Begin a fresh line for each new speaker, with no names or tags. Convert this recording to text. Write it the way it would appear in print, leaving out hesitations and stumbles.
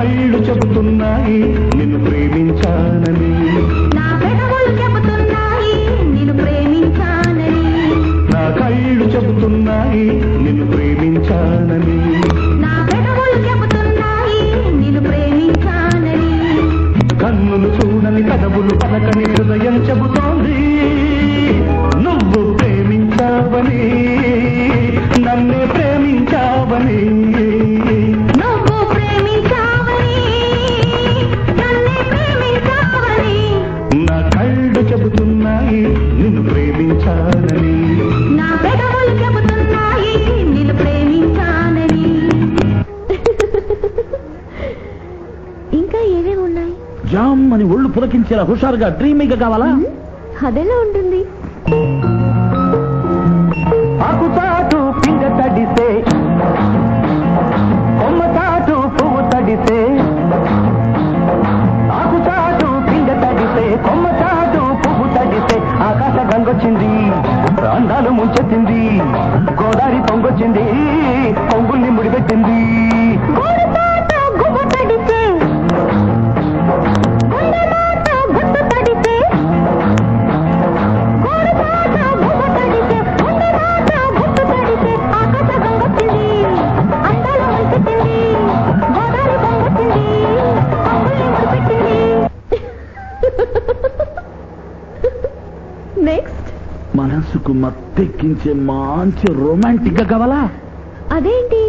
కళ్ళు చెబుతున్నాయి నిన్ను ప్రేమించానని,
నా పెదవులు చెబుతున్నాయి నిన్ను ప్రేమించానని,
నా కళ్ళు చెబుతున్నాయి నిన్ను ప్రేమించానని,
నా పెదవులు చెబుతున్నాయి నిన్ను ప్రేమించానని,
కన్నులు చూడని కదవులు పలకని హృదయం చెబుతోంది నువ్వు ప్రేమించావని, నన్నే ప్రేమించావని,
నువ్వు ప్రేమించావని, నన్నే ప్రేమించావని,
నా కళ్ళు చెబుతున్నాయి నిన్ను ప్రేమించానని,
నా పెదవులు చెబుతున్నాయి నిన్ను ప్రేమించానని. ఇంకా ఏవేవి ఉన్నాయి?
జామ్ అని ఒళ్ళు పులకించేలా హుషారుగా డ్రీమింగ్ కావాలా?
అదెలా ఉంటుంది?
ఆకుచాటు పింగ తడిసే, కొమ్మ చాటు పువ్వు తడిసే, ఆకుచాటు పింగ తడిసే, కొమ్మ చాటు పువ్వు తడిసే, ఆకాశ గంగొచ్చింది అందాలు ముంచెత్తింది, గోదావరి పొంగొచ్చింది పొంగుల్ని ముడిపెట్టింది.
గోరుపాటు గువ్వ తడిసే, గుండెమాటు గుట్టు తడిసే, గోరుపాటు గువ్వ తడిసే, గుండెమాటు గుట్టు తడిసే, ఆకాశ గంగొచ్చింది అందాలు ముంచెత్తింది, గోదావరి పొంగొచ్చింది పొంగుల్ని ముడిపెట్టింది. నెక్స్ట్
మనసుకు మత్తెక్కించే మంచి రొమాంటిక్ గా కావాలా?
అదేంటి?